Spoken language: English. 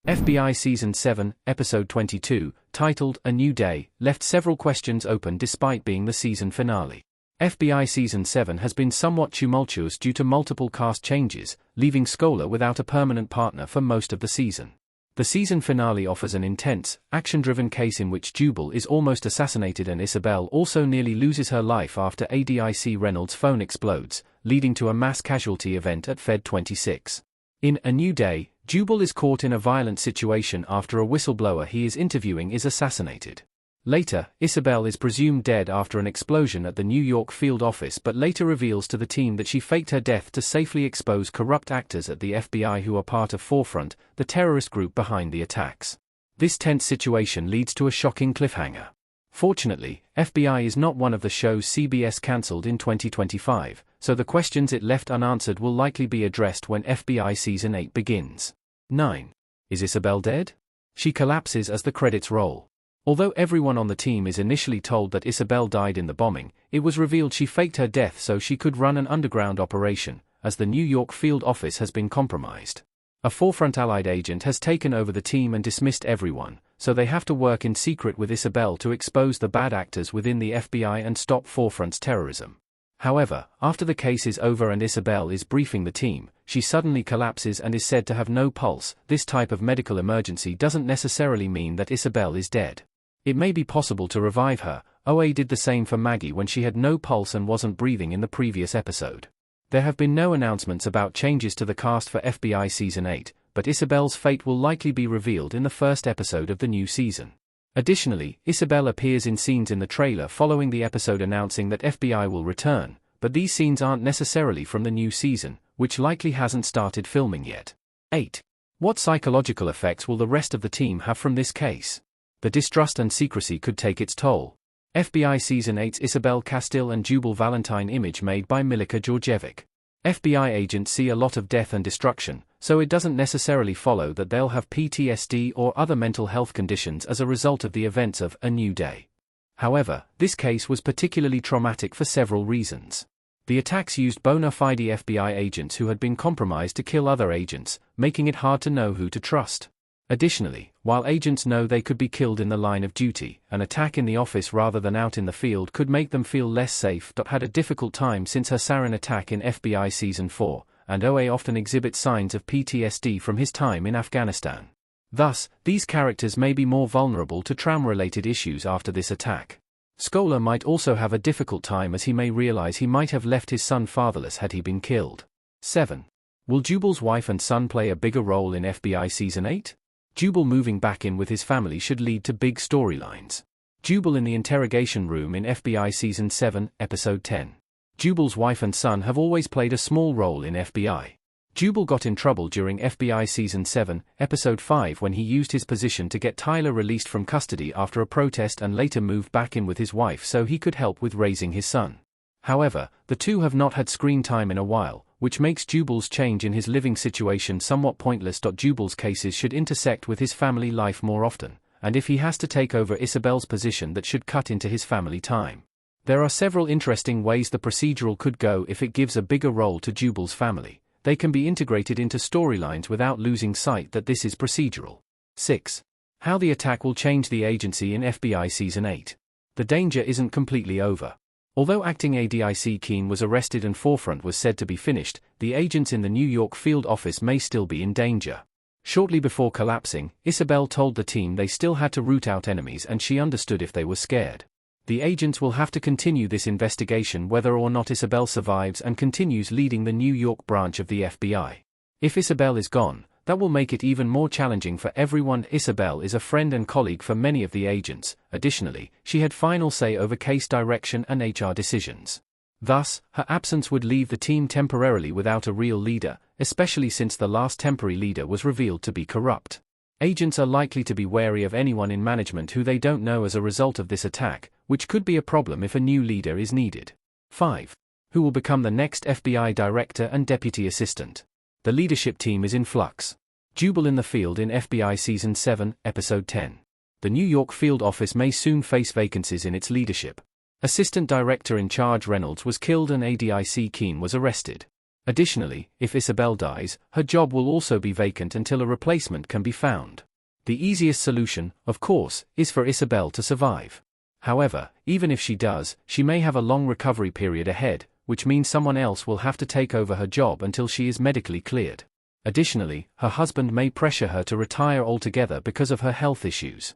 FBI Season 7, Episode 22, titled A New Day, left several questions open despite being the season finale. FBI Season 7 has been somewhat tumultuous due to multiple cast changes, leaving Scola without a permanent partner for most of the season. The season finale offers an intense, action-driven case in which Jubal is almost assassinated and Isabel also nearly loses her life after ADIC Reynolds' phone explodes, leading to a mass casualty event at Fed 26. In A New Day, Jubal is caught in a violent situation after a whistleblower he is interviewing is assassinated. Later, Isabel is presumed dead after an explosion at the New York field office but later reveals to the team that she faked her death to safely expose corrupt actors at the FBI who are part of Forefront, the terrorist group behind the attacks. This tense situation leads to a shocking cliffhanger. Fortunately, FBI is not one of the shows CBS cancelled in 2025, so the questions it left unanswered will likely be addressed when FBI Season 8 begins. 9. Is Isabel dead? She collapses as the credits roll. Although everyone on the team is initially told that Isabel died in the bombing, it was revealed she faked her death so she could run an underground operation, as the New York field office has been compromised. A Forefront Allied agent has taken over the team and dismissed everyone, so they have to work in secret with Isabel to expose the bad actors within the FBI and stop Forefront's terrorism. However, after the case is over and Isabel is briefing the team, she suddenly collapses and is said to have no pulse. This type of medical emergency doesn't necessarily mean that Isabel is dead. It may be possible to revive her. OA did the same for Maggie when she had no pulse and wasn't breathing in the previous episode. There have been no announcements about changes to the cast for FBI Season 8, but Isabel's fate will likely be revealed in the first episode of the new season. Additionally, Isabel appears in scenes in the trailer following the episode announcing that FBI will return, but these scenes aren't necessarily from the new season, which likely hasn't started filming yet. 8. What psychological effects will the rest of the team have from this case? The distrust and secrecy could take its toll. FBI Season 8's Isabel Castile and Jubal Valentine image made by Milica Georgievic. FBI agents see a lot of death and destruction, so it doesn't necessarily follow that they'll have PTSD or other mental health conditions as a result of the events of A New Day. However, this case was particularly traumatic for several reasons. The attacks used bona fide FBI agents who had been compromised to kill other agents, making it hard to know who to trust. Additionally, while agents know they could be killed in the line of duty, an attack in the office rather than out in the field could make them feel less safe. Had a difficult time since her sarin attack in FBI Season 4, and OA often exhibits signs of PTSD from his time in Afghanistan. Thus, these characters may be more vulnerable to trauma-related issues after this attack. Scola might also have a difficult time as he may realize he might have left his son fatherless had he been killed. 7. Will Jubal's wife and son play a bigger role in FBI Season 8? Jubal moving back in with his family should lead to big storylines. Jubal in the interrogation room in FBI Season 7, Episode 10. Jubal's wife and son have always played a small role in FBI. Jubal got in trouble during FBI Season 7, Episode 5 when he used his position to get Tyler released from custody after a protest and later moved back in with his wife so he could help with raising his son. However, the two have not had screen time in a while, which makes Jubal's change in his living situation somewhat pointless. Jubal's cases should intersect with his family life more often, and if he has to take over Isabel's position that should cut into his family time. There are several interesting ways the procedural could go if it gives a bigger role to Jubal's family. They can be integrated into storylines without losing sight that this is procedural. 6. How the attack will change the agency in FBI Season 8. The danger isn't completely over. Although acting ADIC Keene was arrested and Forefront was said to be finished, the agents in the New York field office may still be in danger. Shortly before collapsing, Isabel told the team they still had to root out enemies and she understood if they were scared. The agents will have to continue this investigation whether or not Isabel survives and continues leading the New York branch of the FBI. If Isabel is gone, that will make it even more challenging for everyone. Isabel is a friend and colleague for many of the agents. Additionally, she had final say over case direction and HR decisions. Thus, her absence would leave the team temporarily without a real leader, especially since the last temporary leader was revealed to be corrupt. Agents are likely to be wary of anyone in management who they don't know as a result of this attack, which could be a problem if a new leader is needed. 5. Who will become the next FBI director and deputy assistant? The leadership team is in flux. Jubal in the field in FBI Season 7, Episode 10. The New York field office may soon face vacancies in its leadership. Assistant Director in Charge Reynolds was killed and ADIC Keene was arrested. Additionally, if Isabel dies, her job will also be vacant until a replacement can be found. The easiest solution, of course, is for Isabel to survive. However, even if she does, she may have a long recovery period ahead, which means someone else will have to take over her job until she is medically cleared. Additionally, her husband may pressure her to retire altogether because of her health issues.